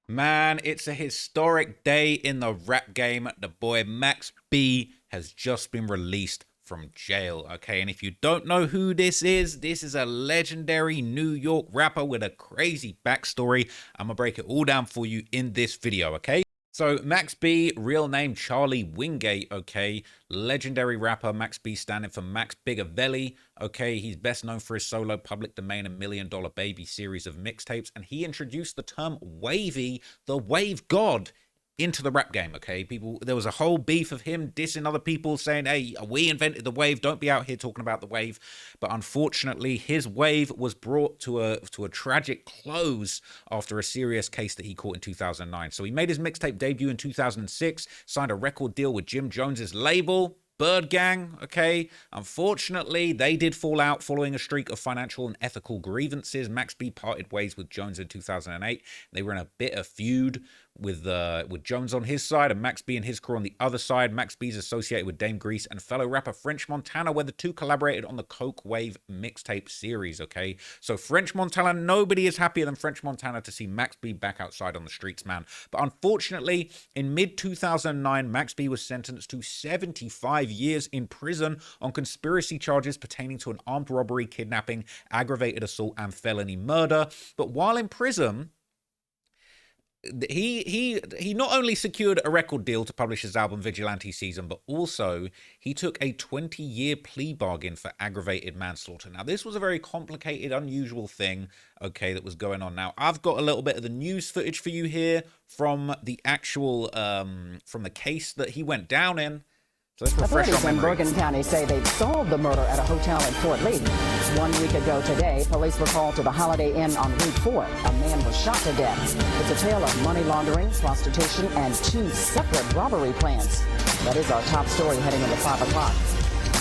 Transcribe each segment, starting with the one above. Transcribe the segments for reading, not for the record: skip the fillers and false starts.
Man, it's a historic day in the rap game. The boy Max B has just been released from jail, okay? And if you don't know who this is a legendary New York rapper with a crazy backstory. I'm gonna break it all down for you in this video, okay? So Max B, real name Charlie Wingate, okay? Legendary rapper, Max B standing for Max Bigavelli, okay? He's best known for his solo Public Domain and Million Dollar Baby series of mixtapes, and he introduced the term wavy, the wave god, into the rap game, okay? People, there was a whole beef of him dissing other people, saying, hey, we invented the wave, don't be out here talking about the wave. But unfortunately, his wave was brought to a tragic close after a serious case that he caught in 2009. So he made his mixtape debut in 2006, signed a record deal with Jim Jones's label, Bird Gang, okay? Unfortunately, they did fall out following a streak of financial and ethical grievances. Max B parted ways with Jones in 2008. They were in a bit of feud with Jones on his side and Max B and his crew on the other side. Max B's associated with Dame Grease and fellow rapper French Montana, where the two collaborated on the Coke Wave mixtape series, okay? So French Montana, nobody is happier than French Montana to see Max B back outside on the streets, man. But unfortunately, in mid-2009, Max B was sentenced to 75 years in prison on conspiracy charges pertaining to an armed robbery, kidnapping, aggravated assault, and felony murder. But while in prison, he not only secured a record deal to publish his album Vigilante Season, but also he took a 20-year plea bargain for aggravated manslaughter. Now, this was a very complicated, unusual thing, okay, that was going on. Now, I've got a little bit of the news footage for you here from the actual, from the case that he went down in. So let's refresh Authorities our in memory. Bergen County say they've solved the murder at a hotel in Fort Lee. 1 week ago today, police were called to the Holiday Inn on Route 4. A man was shot to death. It's a tale of money laundering, prostitution, and two separate robbery plans. That is our top story heading into 5 o'clock.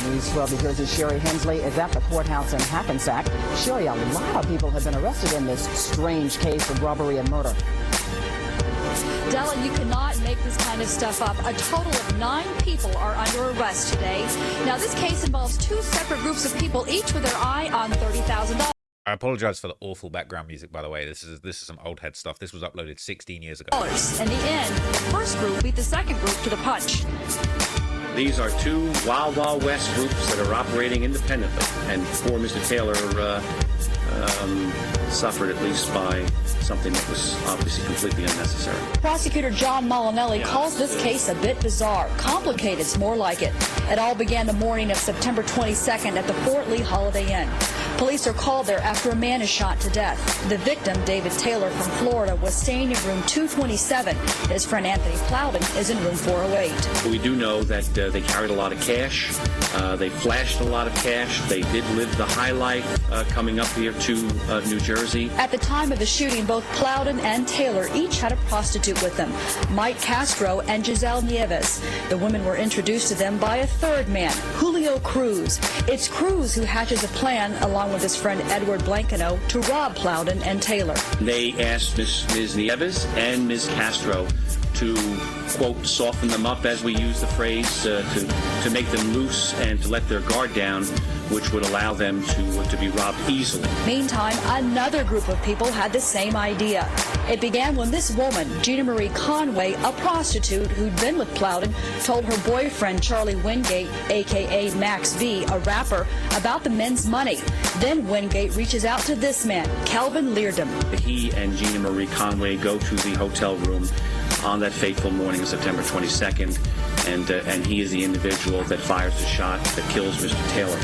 News 12 New Jersey's Sherry Hensley is at the courthouse in Hackensack. Sherry, a lot of people have been arrested in this strange case of robbery and murder. Della, you cannot make this kind of stuff up. A total of 9 people are under arrest today. Now, this case involves 2 separate groups of people, each with their eye on $30,000. I apologize for the awful background music, by the way. This is some old head stuff. This was uploaded 16 years ago. In the end, the first group beat the second group to the punch. These are 2 Wild Wild West groups that are operating independently, and poor Mr. Taylor suffered at least by something that was obviously completely unnecessary. Prosecutor John Molinelli calls this case a bit bizarre. Complicated's more like it. It all began the morning of September 22nd at the Fort Lee Holiday Inn. Police are called there after a man is shot to death. The victim, David Taylor from Florida, was staying in room 227. His friend Anthony Plowden is in room 408. We do know that they carried a lot of cash. They flashed a lot of cash. They did live the high life coming up here to New Jersey. At the time of the shooting, both Plowden and Taylor each had a prostitute with them, Mike Castro and Giselle Nieves. The women were introduced to them by a third man, Julio Cruz. It's Cruz who hatches a plan, along with his friend Edward Blankeno, to rob Plowden and Taylor. They asked Ms. Nieves and Ms. Castro to, quote, soften them up, as we use the phrase, to make them loose and to let their guard down, which would allow them to be robbed easily. Meantime, another group of people had the same idea. It began when this woman, Gina Marie Conway, a prostitute who'd been with Plowden, told her boyfriend Charlie Wingate, a.k.a. Max B, a rapper, about the men's money. Then Wingate reaches out to this man, Calvin Leardom. He and Gina Marie Conway go to the hotel room on that fateful morning of September 22nd, and he is the individual that fires the shot that kills Mr. Taylor.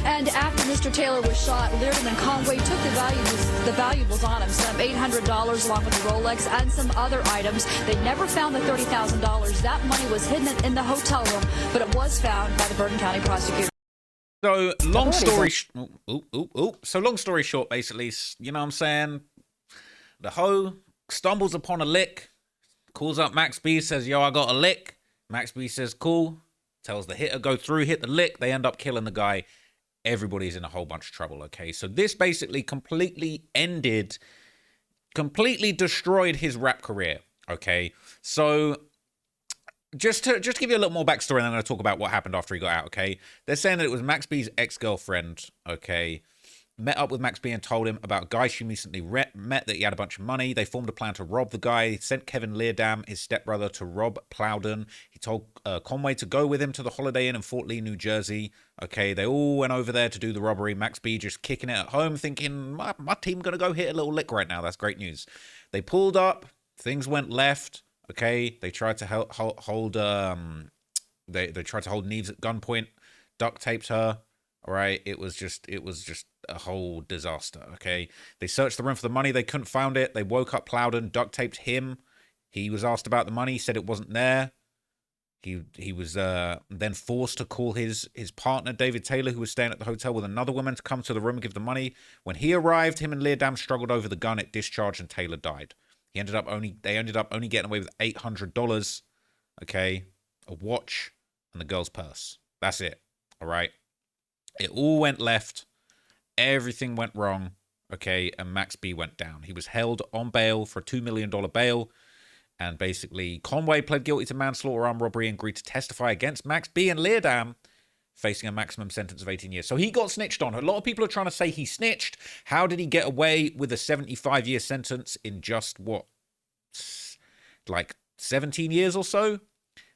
And after Mr. Taylor was shot, Leardom and Conway took the valuables on him, some $800 along with the Rolex and some other items. They never found the $30,000. That money was hidden in the hotel room, but it was found by the Bergen County prosecutor. So long story So long story short, basically, you know what I'm saying? The hoe stumbles upon a lick, calls up Max B, says, yo, I got a lick. Max B says, cool. Tells the hitter, go through, hit the lick. They end up killing the guy. Everybody's in a whole bunch of trouble, okay? So this basically completely destroyed his rap career, okay? So just to give you a little more backstory, and I'm going to talk about what happened after he got out, okay? They're saying that it was Max B's ex-girlfriend, okay, met up with Max B and told him about a guy she recently met, that he had a bunch of money. They formed a plan to rob the guy. He sent Kevin Leardam, his stepbrother, to rob Plowden. He told Conway to go with him to the Holiday Inn in Fort Lee, New Jersey. Okay, they all went over there to do the robbery. Max B just kicking it at home, thinking, my team going to go hit a little lick right now. That's great news. They pulled up. Things went left. Okay, they tried to hold they tried to hold Neves at gunpoint, duct taped her. All right, it was just a whole disaster. Okay, they searched the room for the money. They couldn't find it. They woke up Plowden, duct taped him. He was asked about the money. He said it wasn't there. He was then forced to call his partner David Taylor, who was staying at the hotel with another woman, to come to the room and give the money. When he arrived, him and Leardam struggled over the gun. It discharged and Taylor died. They ended up only getting away with $800. Okay, a watch and the girl's purse. That's it. All right. It all went left. Everything went wrong. Okay, and Max B went down. He was held on bail for a $2 million bail. And basically, Conway pled guilty to manslaughter, armed robbery, and agreed to testify against Max B and Leardam, facing a maximum sentence of 18 years. So he got snitched on. A lot of people are trying to say he snitched. How did he get away with a 75-year sentence in just, like 17 years or so?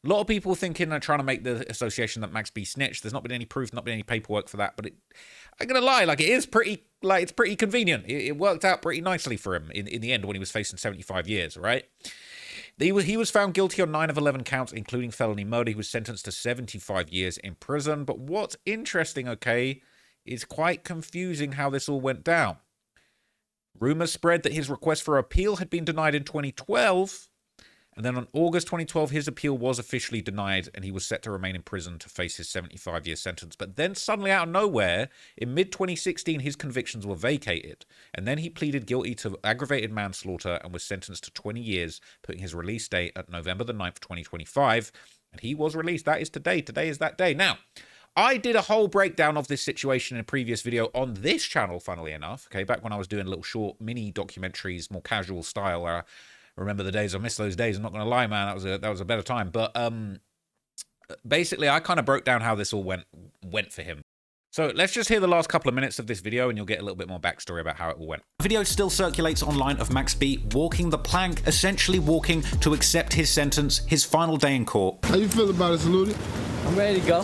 A lot of people thinking and trying to make the association that Max B snitched. There's not been any proof, not been any paperwork for that. But I'm gonna lie, like it's pretty convenient. It worked out pretty nicely for him in the end when he was facing 75 years, right? He was found guilty on 9 of 11 counts, including felony murder. He was sentenced to 75 years in prison. But what's interesting, okay, is quite confusing how this all went down. Rumors spread that his request for appeal had been denied in 2012. And then on August 2012, his appeal was officially denied and he was set to remain in prison to face his 75-year sentence. But then suddenly out of nowhere, in mid-2016, his convictions were vacated. And then he pleaded guilty to aggravated manslaughter and was sentenced to 20 years, putting his release date at November the 9th, 2025. And he was released. That is today. Today is that day. Now, I did a whole breakdown of this situation in a previous video on this channel, funnily enough. Okay, back when I was doing little short mini documentaries, more casual style, remember the days. I miss those days. I'm not going to lie, man. That was a better time. But basically, I kind of broke down how this all went for him. So let's just hear the last couple of minutes of this video and you'll get a little bit more backstory about how it all went. The video still circulates online of Max B walking the plank, essentially walking to accept his sentence, his final day in court. How you feel about it, Saluti? I'm ready to go.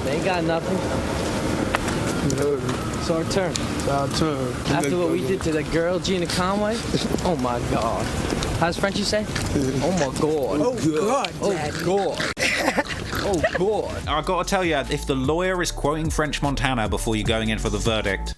They ain't got nothing. It's our turn. Our turn. After what we did to the girl, Gina Conway, oh my God. How's Frenchie say? Oh my God. Oh God. Oh God. Oh God. I gotta tell you, if the lawyer is quoting French Montana before you're going in for the verdict,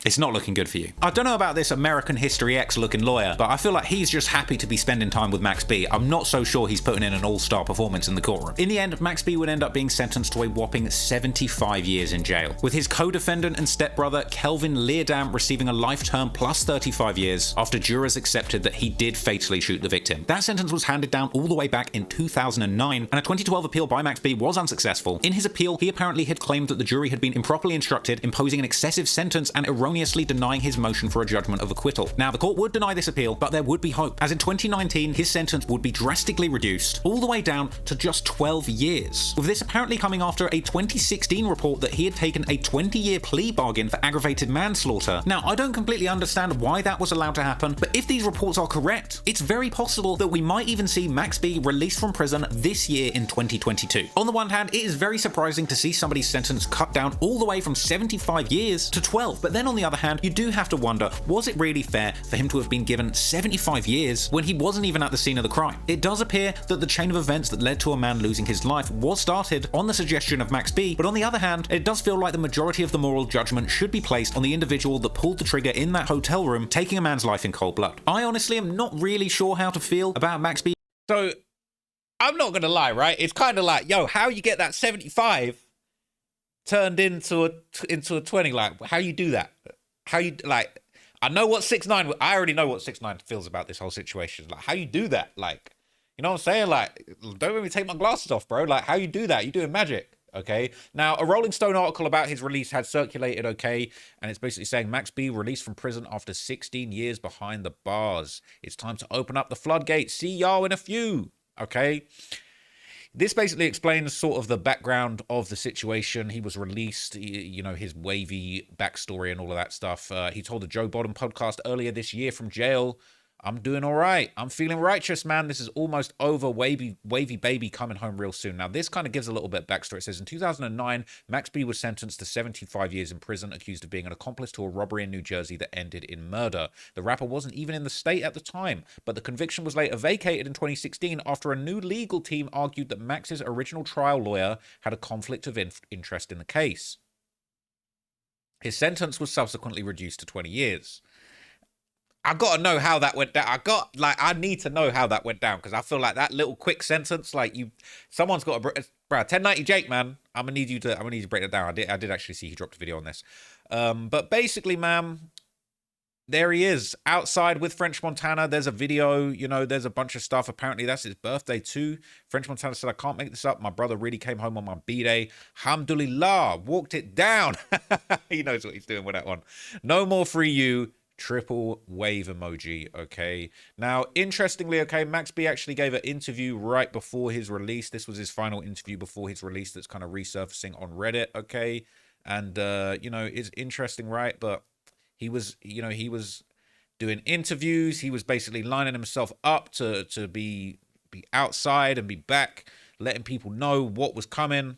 it's not looking good for you. I don't know about this American History X looking lawyer, but I feel like he's just happy to be spending time with Max B. I'm not so sure he's putting in an all-star performance in the courtroom. In the end, Max B would end up being sentenced to a whopping 75 years in jail, with his co-defendant and stepbrother Kelvin Leardam receiving a life term plus 35 years after jurors accepted that he did fatally shoot the victim. That sentence was handed down all the way back in 2009, and a 2012 appeal by Max B was unsuccessful. In his appeal, he apparently had claimed that the jury had been improperly instructed, imposing an excessive sentence and erroneously denying his motion for a judgment of acquittal. Now, the court would deny this appeal, but there would be hope, as in 2019, his sentence would be drastically reduced, all the way down to just 12 years. With this apparently coming after a 2016 report that he had taken a 20-year plea bargain for aggravated manslaughter. Now, I don't completely understand why that was allowed to happen, but if these reports are correct, it's very possible that we might even see Max B released from prison this year in 2022. On the one hand, it is very surprising to see somebody's sentence cut down all the way from 75 years to 12, but then on the other hand, you do have to wonder, was it really fair for him to have been given 75 years when he wasn't even at the scene of the crime? It does appear that the chain of events that led to a man losing his life was started on the suggestion of Max B, but on the other hand, it does feel like the majority of the moral judgment should be placed on the individual that pulled the trigger in that hotel room, taking a man's life in cold blood. I honestly am not really sure how to feel about Max B. So, I'm not gonna lie, right? It's kind of like, yo, how you get that 75 turned into a 20? Like, how you do that? How you, like, I know what 6ix9ine, I already know what 6ix9ine feels about this whole situation. Like, how you do that? Like, you know what I'm saying? Like, don't let me take my glasses off, bro. Like, how you do that? You doing magic, okay? Now, a Rolling Stone article about his release had circulated, okay? And it's basically saying Max B released from prison after 16 years behind the bars. It's time to open up the floodgates. See y'all in a few, okay? This basically explains sort of the background of the situation. He was released, you know, his wavy backstory and all of that stuff. He told the Joe Biden podcast earlier this year from jail, I'm doing all right. I'm feeling righteous, man. This is almost over. Wavy baby coming home real soon. Now, this kind of gives a little bit of backstory. It says in 2009, Max B was sentenced to 75 years in prison, accused of being an accomplice to a robbery in New Jersey that ended in murder. The rapper wasn't even in the state at the time, but the conviction was later vacated in 2016 after a new legal team argued that Max's original trial lawyer had a conflict of interest in the case. His sentence was subsequently reduced to 20 years. I gotta know how that went down. I need to know how that went down because I feel like that little quick sentence, like someone's got to, bro, 1090 Jake, man. I'm gonna need you to break that down. I did actually see he dropped a video on this. But basically, man, there he is outside with French Montana. There's a video, you know, there's a bunch of stuff. Apparently, that's his birthday too. French Montana said, I can't make this up. My brother really came home on my B-Day. Alhamdulillah, walked it down. He knows what he's doing with that one. No more free you. Triple wave emoji. Okay, now interestingly, okay, Max B actually gave an interview right before his release. This was his final interview before his release that's kind of resurfacing on Reddit. Okay, and you know, it's interesting, right? But he was, you know, he was doing interviews. He was basically lining himself up to be outside and be back, letting people know what was coming.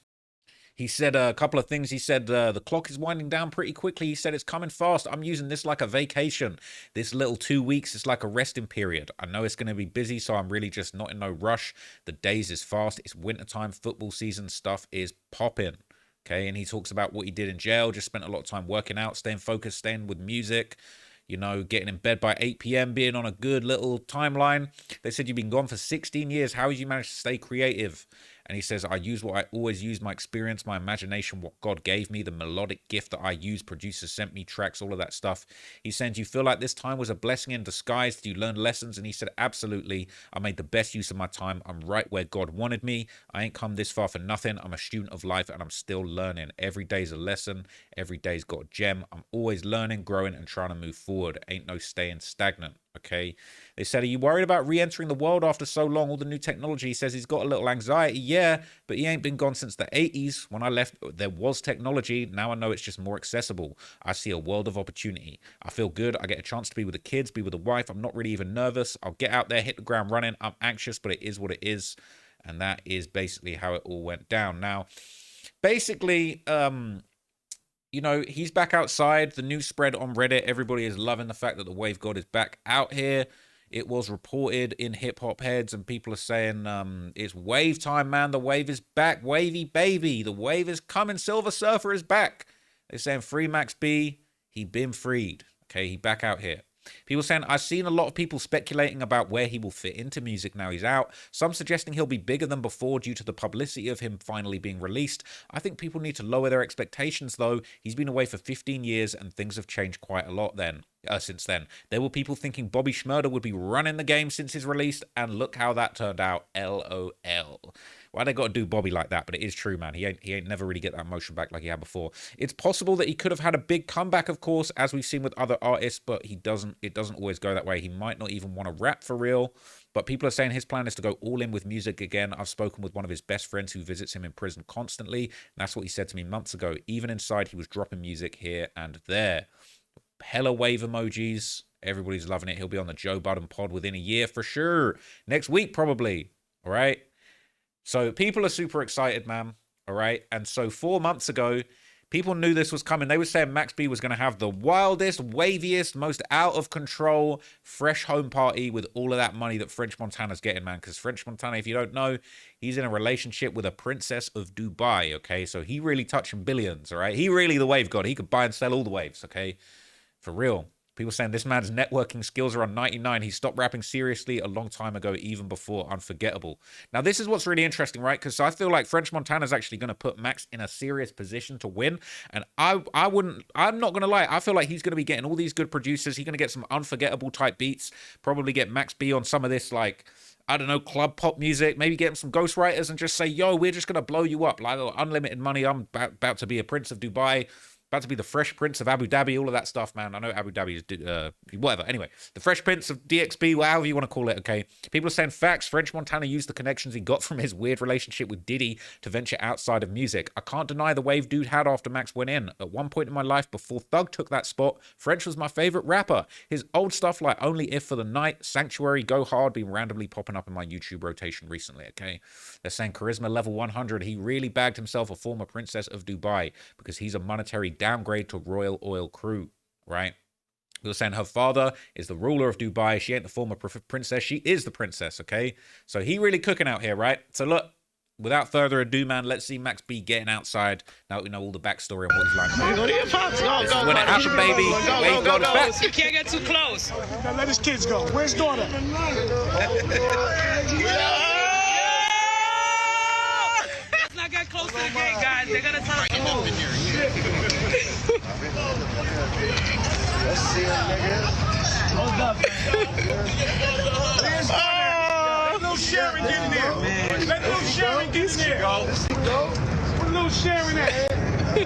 He said a couple of things. He said, the clock is winding down pretty quickly. He said, it's coming fast. I'm using this like a vacation. This little 2 weeks is like a resting period. I know it's going to be busy, so I'm really just not in no rush. The days is fast. It's wintertime, football season. Stuff is popping. Okay, and he talks about what he did in jail. Just spent a lot of time working out, staying focused, staying with music. You know, getting in bed by 8 p.m., being on a good little timeline. They said you've been gone for 16 years. How did you manage to stay creative? And he says, I use what I always use, my experience, my imagination, what God gave me, the melodic gift that I use. Producers sent me tracks, all of that stuff. He said, do you feel like this time was a blessing in disguise? Did you learn lessons? And he said, absolutely. I made the best use of my time. I'm right where God wanted me. I ain't come this far for nothing. I'm a student of life and I'm still learning. Every day's a lesson. Every day's got a gem. I'm always learning, growing, and trying to move forward. Ain't no staying stagnant. Okay. They said, are you worried about re-entering the world after so long? All the new technology. He says he's got a little anxiety. Yeah, but he ain't been gone since the 80s. When I left, there was technology. Now I know it's just more accessible. I see a world of opportunity. I feel good. I get a chance to be with the kids, be with the wife. I'm not really even nervous. I'll get out there, hit the ground running. I'm anxious, but it is what it is. And that is basically how it all went down. Now, basically, you know, he's back outside. The news spread on Reddit. Everybody is loving the fact that the Wave God is back out here. It was reported in hip hop heads, and people are saying it's wave time, man. The wave is back. Wavy baby. The wave is coming. Silver Surfer is back. They're saying free Max B. He been freed. Okay, he back out here. People saying, I've seen a lot of people speculating about where he will fit into music now he's out. Some suggesting he'll be bigger than before due to the publicity of him finally being released. I think people need to lower their expectations, though. He's been away for 15 years and things have changed quite a lot since then. There were people thinking Bobby Shmurda would be running the game since his release, and look how that turned out. LOL. Why they got to do Bobby like that? But it is true, man. He ain't never really get that motion back like he had before. It's possible that he could have had a big comeback, of course, as we've seen with other artists, but it doesn't always go that way. He might not even want to rap for real. But people are saying his plan is to go all in with music again. I've spoken with one of his best friends who visits him in prison constantly. And that's what he said to me months ago. Even inside, he was dropping music here and there. Hella wave emojis. Everybody's loving it. He'll be on the Joe Budden pod within a year for sure. Next week, probably. All right. So people are super excited, man. All right. And so 4 months ago, people knew this was coming. They were saying Max B was going to have the wildest, waviest, most out of control, fresh home party with all of that money that French Montana's getting, man. Because French Montana, if you don't know, he's in a relationship with a princess of Dubai. Okay. So he really touching billions. All right. He really the wave god. He could buy and sell all the waves. Okay. For real. People saying this man's networking skills are on 99. He stopped rapping seriously a long time ago, even before Unforgettable. Now, this is what's really interesting, right? Because I feel like French Montana's actually going to put Max in a serious position to win. And I'm not going to lie. I feel like he's going to be getting all these good producers. He's going to get some Unforgettable type beats. Probably get Max B on some of this, like, I don't know, club pop music. Maybe get him some ghostwriters and just say, yo, we're just going to blow you up. Like, unlimited money. I'm about to be a prince of Dubai. About to be the Fresh Prince of Abu Dhabi, all of that stuff, man. I know Abu Dhabi is whatever. Anyway, the Fresh Prince of DXB, however you want to call it, okay? People are saying facts. French Montana used the connections he got from his weird relationship with Diddy to venture outside of music. I can't deny the wave dude had after Max went in. At one point in my life, before Thug took that spot, French was my favorite rapper. His old stuff like Only If for the Night, Sanctuary, Go Hard, been randomly popping up in my YouTube rotation recently, okay? They're saying charisma level 100. He really bagged himself a former princess of Dubai because he's a monetary downgrade to royal oil crew, right? We were saying her father is the ruler of Dubai. She ain't the former princess. She is the princess, okay? So he really cooking out here, right? So look, without further ado, man, let's see Max B getting outside. Now that we know all the backstory of what he's like. This is when it happened, baby. Wave got it back. You can't get too close. Now let his kids go. Where's daughter? Let's not get close to the gate, guys. They're gonna tell us to move. Let's see him, nigga. Hold up. Let little Sharon get in there. Let little Sharon get in there. Where little Sharon at? I'm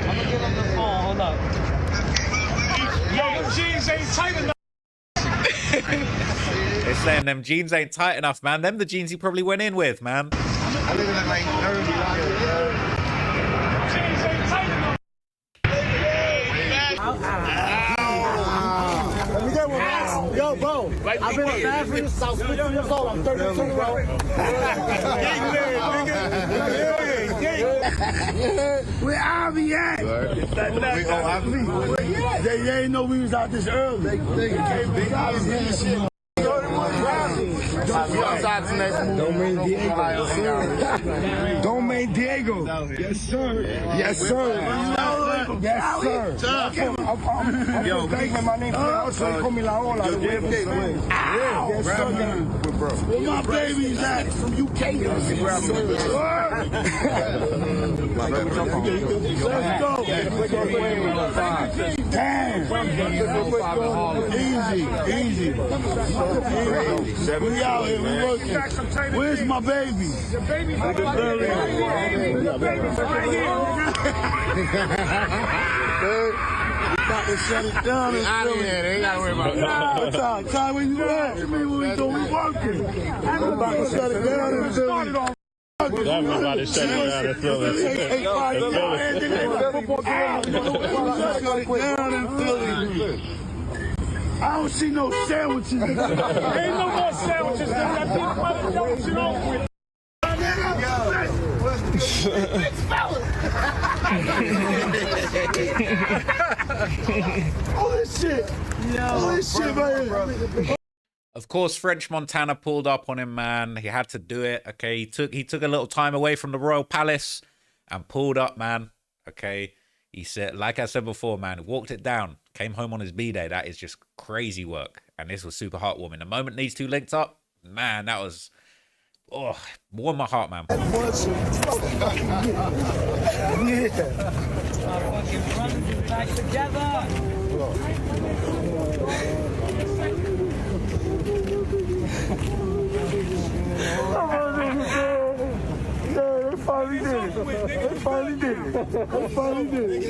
gonna give him the phone. Hold up. Yo, them jeans ain't tight enough. They're saying them jeans ain't tight enough, man. Them the jeans he probably went in with, man. I live in like nerdy jeans ain't tight enough. Let me get one, man. Yo, bro. I've been a fan for you since I was 15 years old. I'm 32, bro. Where I be at? They ain't know we was out this early. Domain Diego. Domain Diego. Yes, sir. Yes, sir. Yes, sir. I'm thanking my name. Also, call me La Ola. Yes, sir. Where my babies at? From UK. Let's go. Damn. Easy. We out here, we working. Where's my baby? Your baby's right here. Your baby's right here. We got to shut it down. We out of here. They ain't got to worry about that. Ty, where you at? What we doing? We working. We about to shut it down in Philly. Everybody shut it down in Philly. Shut it down in Philly. I don't see no sandwiches. Ain't no more sandwiches. I think about it. Shit over with. All this shit. All this shit right here. Of course, French Montana pulled up on him, man. He had to do it. Okay, he took a little time away from the royal palace and pulled up, man. Okay, he said, like I said before, man, walked it down. Came home on his B-day. That is just crazy work. And this was super heartwarming. The moment these two linked up, man, that was, warmed my heart, man. Back together. They finally did it. They finally did it. They finally did it.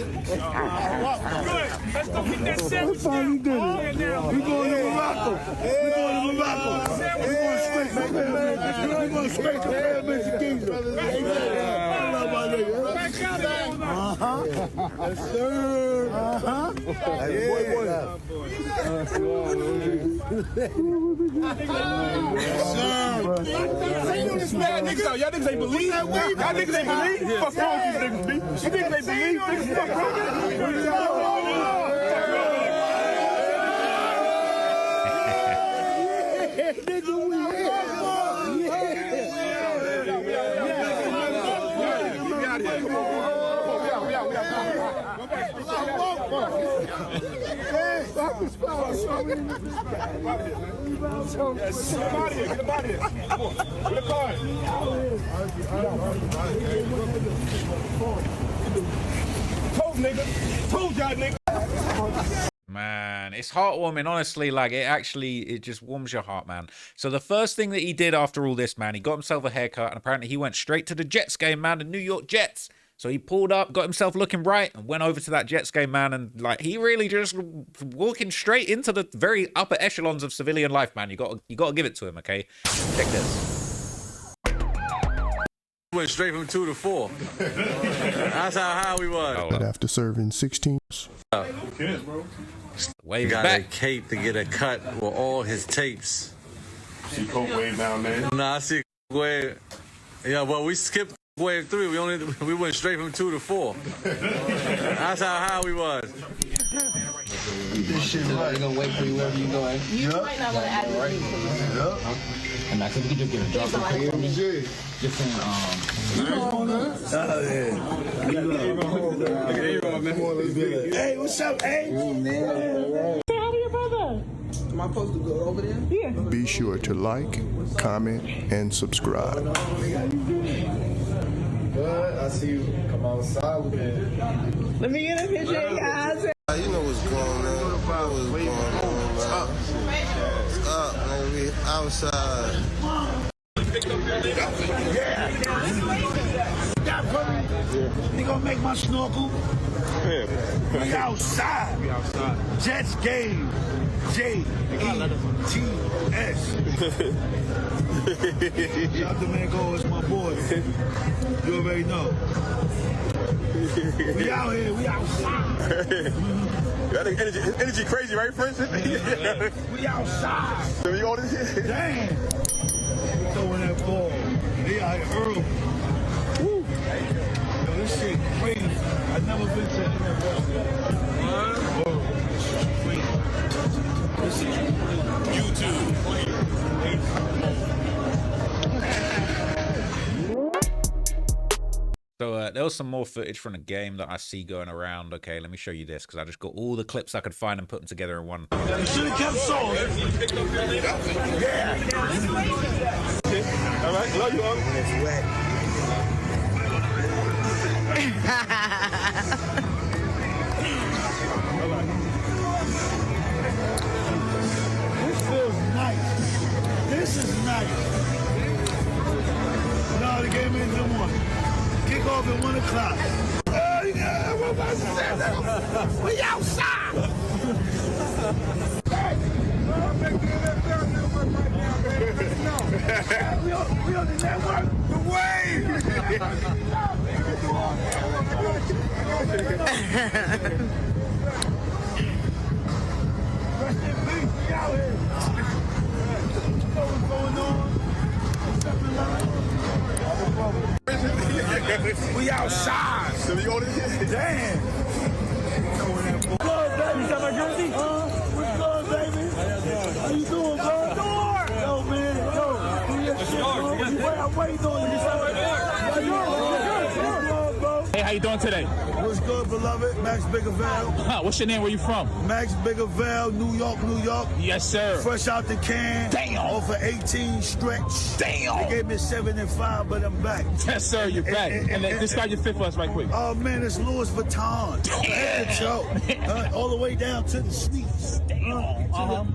Let's go get that sandwich. They finally did it. We going to Morocco. We going to Morocco. We going straight. We going straight to Pyramids of Giza. Yes, sir. Y'all niggas ain't believe. Y'all niggas ain't believe. Fuck wrong with these niggas, B. You niggas ain't believe. Niggas fuck wrong. Man, it's heartwarming, honestly. Like, it just warms your heart, man. So the first thing that he did after all this, man, he got himself a haircut, and apparently he went straight to the Jets game, man, the New York Jets. So he pulled up, got himself looking right, and went over to that jet ski man, and like he really just walking straight into the very upper echelons of civilian life, man. You got to give it to him, okay? Check this. Went straight from 2 to 4. That's how high we was. But after serving 16 Wave got back. a cape to get a cut with all his tapes. See Coke Wave down there? Nah, I see Wave. Yeah, well, we skipped Wave 3. We went straight from 2 to 4. That's how high we was. This shit right. We're gonna wait for you wherever you going. You might not want to add Yep. And Max, if you could just get a drop real quick for me. Just saying, Hey, what's up, hey? Am I supposed to go over there? Yeah. Be sure to like, comment, and subscribe. I see you come outside with me. Let me get a picture, guys. You know what's going on. What's going on, man? What's up, man? We outside. They gonna make my snorkel. We outside. Jets game. J-E-T-S. Shout out to Mango, it's my boy. You already know. We out here, we outside. Energy crazy, right, Prince? We outside. So you on this? Damn. Throwing that ball. They out here early. Woo. Yo, this shit crazy. I've never been to NFL. This is YouTube. So there was some more footage from the game that I see going around. Okay, let me show you this because I just got all the clips I could find and put them together in one. You should have kept song. Yeah. All right, love you, all. It's wet. This feels nice. This is nice. No, the game ends at 1. Kick off at 1 o'clock. Oh, yeah, I'm about to say that. We outside. Hey, we on the network. The wave. Rest in peace. We out here. You know what's going on? We outside. So you on this? Damn. What's good, baby? You got my jersey? What's good, baby? How you doing, bro? Yo, man. Yo. I'm waiting on you. Hey, how you doing today? What's good, beloved? Max Biggervale. What's your name? Where you from? Max Biggervale, New York, New York. Yes, sir. Fresh out the can. Damn. Off of 18 stretch. Damn. They gave me 7 and 5, but I'm back. Yes, sir. You're back. And describe your fit for us right quick. Oh, man, it's Louis Vuitton. Damn. All the way down to the sneaks.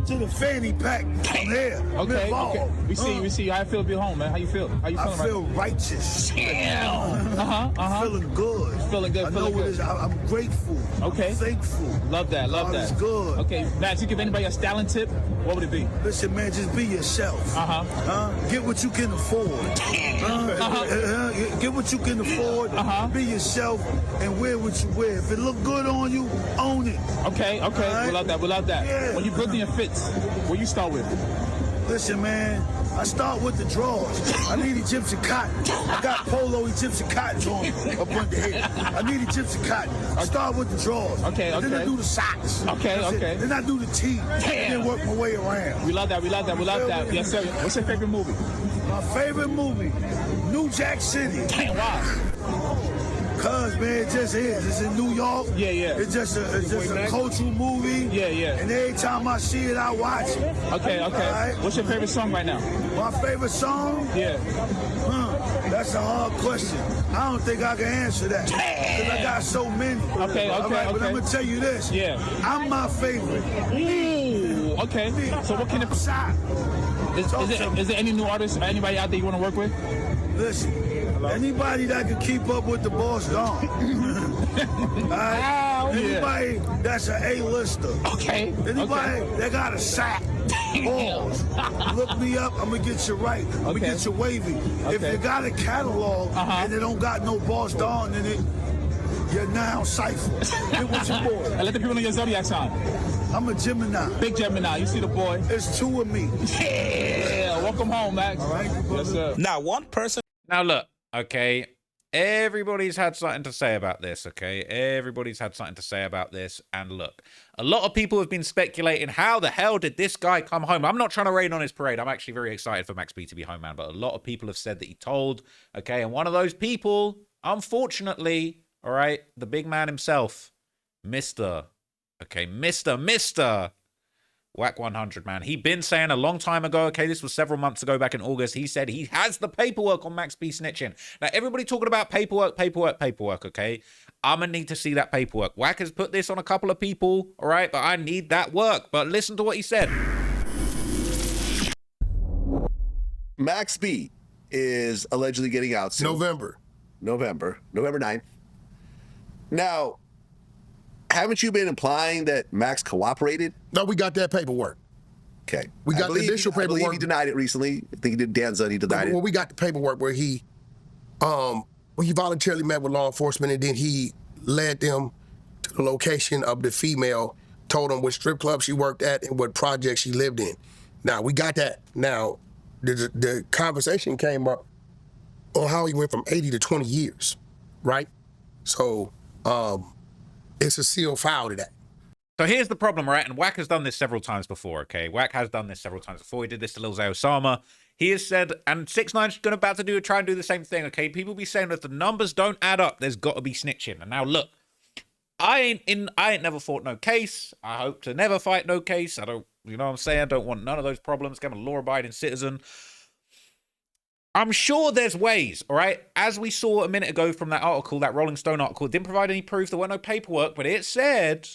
To the fanny pack. I'm here. Okay. We see. How you feel to be home, man? How you feel? How you feeling? I feel righteous. Damn. Feeling good. Feeling good. I know what it is. I'm grateful. Okay. I'm thankful. Love that. God is good. Okay, Max, you give anybody a styling tip? What would it be? Listen, man, just be yourself. Get what you can afford. Get what you can afford. Be yourself and wear what you wear. If it look good on you, own it. Okay. Right? We love that. Yeah. When you building your fits, what you start with? Listen, man, I start with the drawers. I need Egyptian cotton. I got polo Egyptian cotton on up under here. I need Egyptian cotton. I start with the drawers. Okay. Then I do the socks. Okay. Then I do the tee. Then work my way around. We love that. Yes, sir. What's your favorite movie? My favorite movie, New Jack City. Damn, wow. Cause man, it just is. It's in New York. Yeah. It's just a cultural movie. Yeah. And every time I see it, I watch it. Okay. Right? What's your favorite song right now? My favorite song? Yeah. That's a hard question. I don't think I can answer that. Because I got so many. Okay. But I'm gonna tell you this. Yeah. I'm my favorite. Ooh. Okay. So what kind of shot? Is there any new artists or anybody out there you want to work with? Listen, Anybody that can keep up with the boss gone. Anybody that's an A-lister. Okay. Anybody that got a sack. Balls. Look me up, I'm gonna get you right. I'm gonna get you wavy. If you got a catalog and it don't got no boss Don in it, you're now Cypher. Get with your boy. And let the people know your zodiac sign. I'm a Gemini. Big Gemini. You see the boy. It's two of me. Yeah. Welcome home, Max. All right, yes, sir. Now, one person. Now look, okay, everybody's had something to say about this, okay? Everybody's had something to say about this. And look, a lot of people have been speculating, how the hell did this guy come home? I'm not trying to rain on his parade. I'm actually very excited for Max B to be home, man. But a lot of people have said that he told, okay? And one of those people, unfortunately, all right, the big man himself, Mr. Whack 100, man. He'd been saying a long time ago, okay, this was several months ago, back in August, he said he has the paperwork on Max B snitching. Now, everybody talking about paperwork, okay? I'm going to need to see that paperwork. Whack has put this on a couple of people, all right, but I need that work. But listen to what he said. Max B is allegedly getting out soon. November 9th. Now, haven't you been implying that Max cooperated? No, we got that paperwork. Okay. We got the initial paperwork. I believe he denied it recently. I think he did. Dan Zud, he denied it. Well, we got the paperwork where he voluntarily met with law enforcement, and then he led them to the location of the female, told them what strip club she worked at and what project she lived in. Now, we got that. Now, the conversation came up on how he went from 80 to 20 years, right? So, it's a sealed file to that. So here's the problem, right? And Whack has done this several times before, okay? Whack has done this several times before. He did this to Lil Zay Osama. He has said, and 6ix9ine's about to try and do the same thing, okay? People be saying that if the numbers don't add up, there's got to be snitching. And now look, I ain't never fought no case. I hope to never fight no case. I don't, you know what I'm saying? I don't want none of those problems. I'm a law-abiding citizen. I'm sure there's ways, all right? As we saw a minute ago from that article, that Rolling Stone article, it didn't provide any proof. There weren't no paperwork, but it said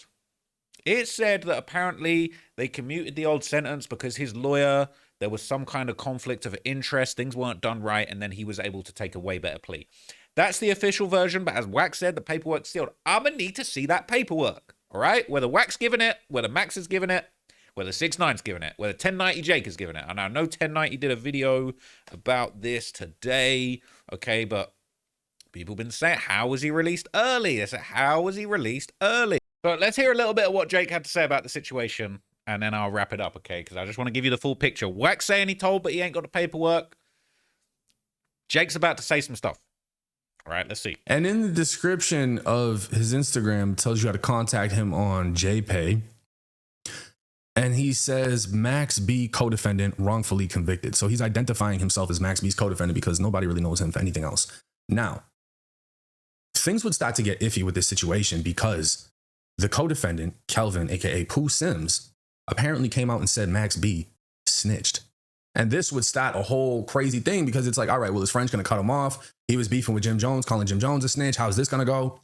that apparently they commuted the old sentence because his lawyer, there was some kind of conflict of interest. Things weren't done right, and then he was able to take a way better plea. That's the official version, but as Whack said, the paperwork's sealed. I'm going to need to see that paperwork, all right? Whether Whack's given it, whether Max is giving it, whether 6ix9ine's giving it, whether 1090 Jake is giving it. And I know 1090 did a video about this today, okay, but people have been saying, how was he released early? They said, how was he released early? But let's hear a little bit of what Jake had to say about the situation, and then I'll wrap it up, okay? Because I just want to give you the full picture. Whack saying he told, but he ain't got the paperwork. Jake's about to say some stuff. All right, let's see. And in the description of his Instagram, it tells you how to contact him on JPay. And he says Max B co-defendant wrongfully convicted. So he's identifying himself as Max B's co-defendant because nobody really knows him for anything else. Now, things would start to get iffy with this situation because the co-defendant, Kelvin, aka Pooh Sims, apparently came out and said Max B snitched. And this would start a whole crazy thing because it's like, all right, well, his friend's going to cut him off. He was beefing with Jim Jones, calling Jim Jones a snitch. How's this going to go?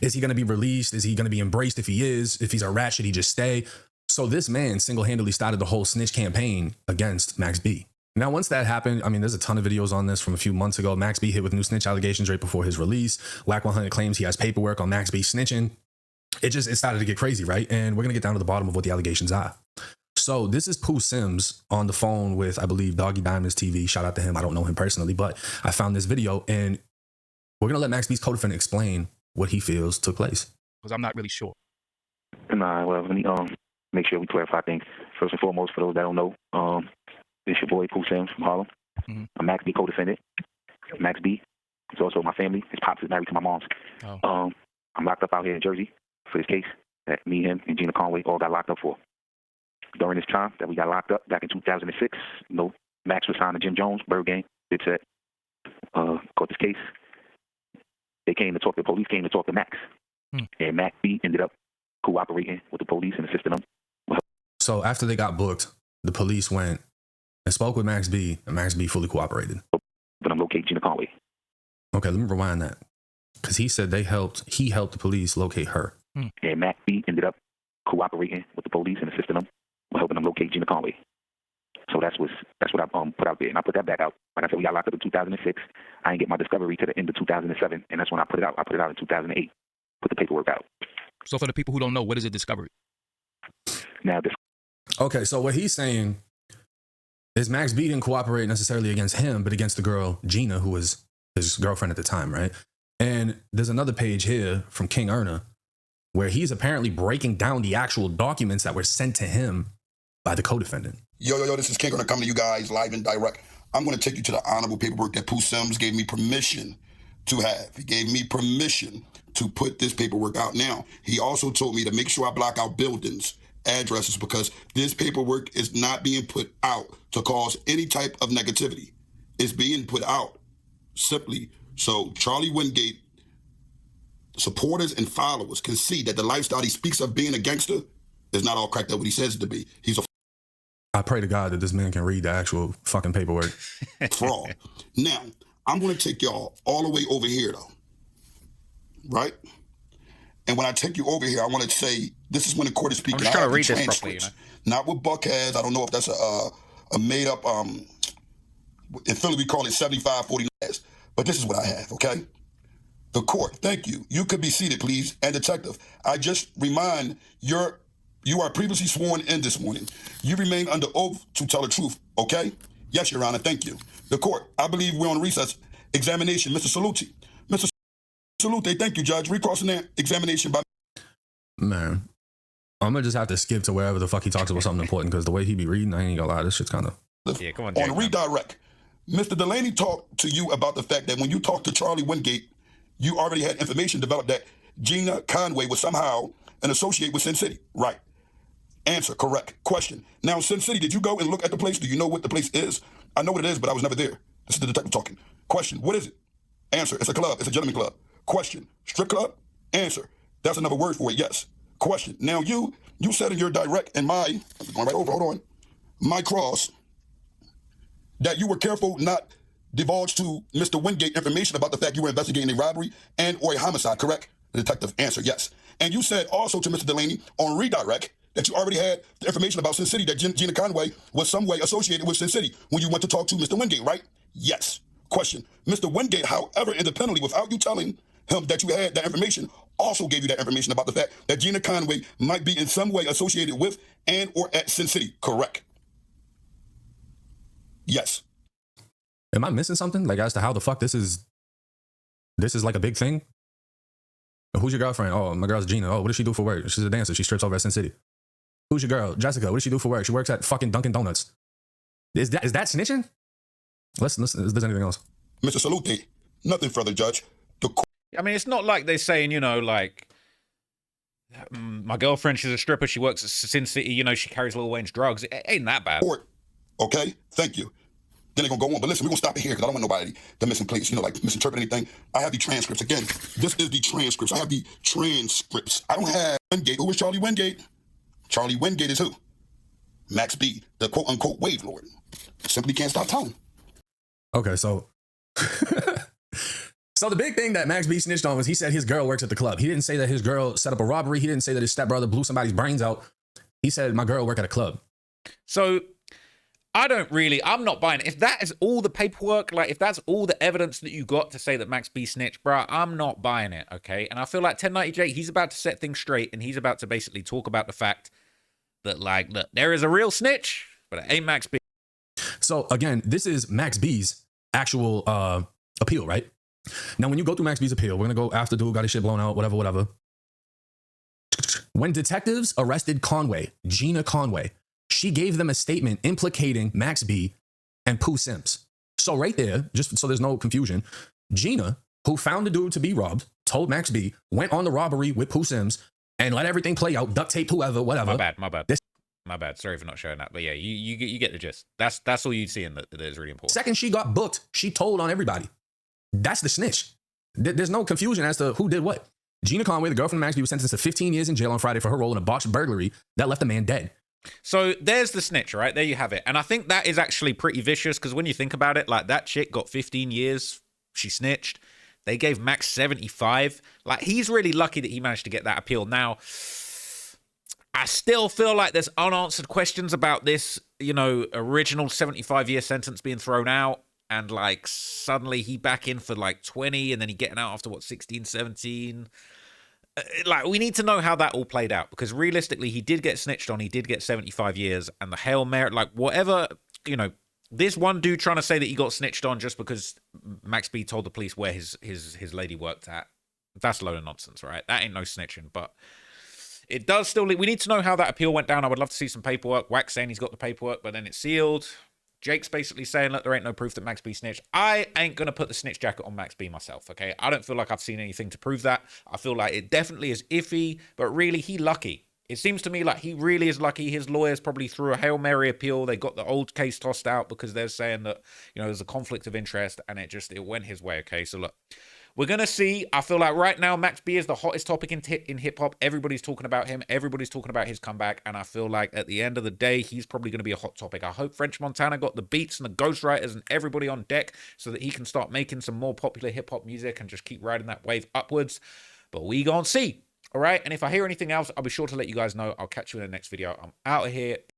Is he going to be released? Is he going to be embraced if he is? If he's a rat, should he just stay? So this man single-handedly started the whole snitch campaign against Max B. Now, once that happened, I mean, there's a ton of videos on this from a few months ago. Max B hit with new snitch allegations right before his release. Whack 100 claims he has paperwork on Max B snitching. It started to get crazy, right? And we're going to get down to the bottom of what the allegations are. So this is Pooh Sims on the phone with, I believe, Doggy Diamonds TV. Shout out to him. I don't know him personally, but I found this video, and we're going to let Max B's co-defendant explain what he feels took place. Because I'm not really sure. Nah, well, let me make sure we clarify things. First and foremost, for those that don't know, this your boy Pooh Sims from Harlem. Mm-hmm. I'm Max B co-defendant. Max B is also my family. His pops is married to my mom's. Oh. I'm locked up out here in Jersey for this case that me, him, and Gina Conway all got locked up for. During this time that we got locked up back in 2006, Max was signed to Jim Jones, Bird Gang, did set, caught this case. The police came to talk to Max. And Max B ended up cooperating with the police and assisting them. So after they got booked, the police went and spoke with Max B, and Max B fully cooperated. But I'm locating Gina Conway. Okay, let me rewind that. Because he said he helped the police locate her. And Max B ended up cooperating with the police and assisting them, helping them locate Gina Conway. So that's what I put out there, and I put that back out. Like I said, we got locked up in 2006. I didn't get my discovery to the end of 2007, and that's when I put it out. I put it out in 2008. Put the paperwork out. So for the people who don't know, what is a discovery? Now, Okay, so what he's saying is Max B didn't cooperate necessarily against him, but against the girl Gina, who was his girlfriend at the time, right? And there's another page here from King Erna where he's apparently breaking down the actual documents that were sent to him by the co-defendant. Yo, this is King Erna coming to you guys live and direct. I'm going to take you to the honorable paperwork that Pooh Sims gave me permission to have. He gave me permission to put this paperwork out. Now, he also told me to make sure I block out buildings, addresses, because this paperwork is not being put out to cause any type of negativity. It's being put out simply so Charlie Wingate supporters and followers can see that the lifestyle he speaks of being a gangster is not all cracked up what he says it to be. He's a I pray to God that this man can read the actual fucking paperwork. fraud. Now, I'm going to take y'all all the way over here, though. Right? And when I take you over here, I want to say, this is when the court is speaking. I'm just trying to read this properly, you know? Not what Buck has. I don't know if that's a made-up, in Philly we call it 75-40 last. But this is what I have, okay? The court, thank you. You could be seated, please. And detective, I just remind you are previously sworn in this morning. You remain under oath to tell the truth, okay? Yes, Your Honor, thank you. The court, I believe we're on recess. Examination, Mr. Salute. Mr. Salute, thank you, Judge. Recrossing that examination by... Man, I'm going to just have to skip to wherever the fuck he talks about something important, because the way he be reading, I ain't gonna lie, this shit's kind of... Yeah, come on, Jake, on redirect, Mr. Delaney talked to you about the fact that when you talked to Charlie Wingate, you already had information developed that Gina Conway was somehow an associate with Sin City, right? Answer, correct. Question. Now, Sin City, did you go and look at the place? Do you know what the place is? I know what it is, but I was never there. This is the detective talking. Question. What is it? Answer. It's a club. It's a gentleman club. Question. Strip club? Answer. That's another word for it, yes. Question. Now, you said in your direct and my, I'm going right over, hold on, my cross, that you were careful not divulge to Mr. Wingate information about the fact you were investigating a robbery and or a homicide, correct? The detective. Answer. Yes. And you said also to Mr. Delaney on redirect that you already had the information about Sin City, that Gina Conway was some way associated with Sin City when you went to talk to Mr. Wingate, right? Yes. Question. Mr. Wingate, however, independently, without you telling him that you had that information, also gave you that information about the fact that Gina Conway might be in some way associated with and or at Sin City, correct? Yes. Am I missing something? Like, as to how the fuck this is like a big thing? Who's your girlfriend? Oh, my girl's Gina. Oh, what does she do for work? She's a dancer. She strips over at Sin City. Who's your girl? Jessica. What does she do for work? She works at fucking Dunkin' Donuts. Is that snitching? Listen, if there's anything else. Mr. Salute, nothing further, Judge. I mean, it's not like they're saying, you know, like, my girlfriend, she's a stripper, she works at Sin City, you know, she carries Lil Wayne's drugs. It ain't that bad. Court. Okay, thank you. Then they're going to go on. But listen, we're going to stop it here because I don't want nobody to misinterpret anything. I have the transcripts. Again, this is the transcripts. I have the transcripts. I don't have Wingate. Who is Charlie Wingate? Charlie Wingate is who? Max B, the quote-unquote wave lord. Simply can't stop telling. Okay, so... So the big thing that Max B snitched on was he said his girl works at the club. He didn't say that his girl set up a robbery. He didn't say that his stepbrother blew somebody's brains out. He said, my girl work at a club. So... I'm not buying it. If that is all the paperwork, like if that's all the evidence that you got to say that Max B snitched, bruh, I'm not buying it, okay? And I feel like 1090J, he's about to set things straight and he's about to basically talk about the fact that, like, look, there is a real snitch, but it ain't Max B. So again, this is Max B's actual appeal, right? Now, when you go through Max B's appeal, we're going to go after dude got his shit blown out, whatever. When detectives arrested Conway, Gina Conway, she gave them a statement implicating Max B and Pooh Sims. So right there, just so there's no confusion, Gina, who found the dude to be robbed, told Max B, went on the robbery with Pooh Sims and let everything play out, duct taped whoever, whatever. My bad. Sorry for not showing that. But yeah, you get the gist. That's all you see in that is really important. Second she got booked, she told on everybody. That's the snitch. There's no confusion as to who did what. Gina Conway, the girlfriend of Max B, was sentenced to 15 years in jail on Friday for her role in a botched burglary that left a man dead. So there's the snitch, right? There you have it. And I think that is actually pretty vicious because when you think about it, like that chick got 15 years. She snitched. They gave Max 75. Like he's really lucky that he managed to get that appeal. Now, I still feel like there's unanswered questions about this, you know, original 75-year sentence being thrown out. And, like, suddenly he back in for, like, 20, and then he getting out after, what, 16, 17? Like, we need to know how that all played out. Because, realistically, he did get snitched on. He did get 75 years. And the Hail Mary, like, whatever, you know, this one dude trying to say that he got snitched on just because Max B told the police where his lady worked at. That's a load of nonsense, right? That ain't no snitching. But it does still... We need to know how that appeal went down. I would love to see some paperwork. Wax saying he's got the paperwork, but then it's sealed. Jake's basically saying, look, there ain't no proof that Max B snitched. I ain't going to put the snitch jacket on Max B myself, okay? I don't feel like I've seen anything to prove that. I feel like it definitely is iffy, but really, he lucky. It seems to me like he really is lucky. His lawyers probably threw a Hail Mary appeal. They got the old case tossed out because they're saying that, you know, there's a conflict of interest, and it went his way, okay? So, look. We're going to see. I feel like right now, Max B is the hottest topic in hip-hop. Everybody's talking about him. Everybody's talking about his comeback. And I feel like at the end of the day, he's probably going to be a hot topic. I hope French Montana got the beats and the ghostwriters and everybody on deck so that he can start making some more popular hip-hop music and just keep riding that wave upwards. But we gonna see. All right? And if I hear anything else, I'll be sure to let you guys know. I'll catch you in the next video. I'm out of here.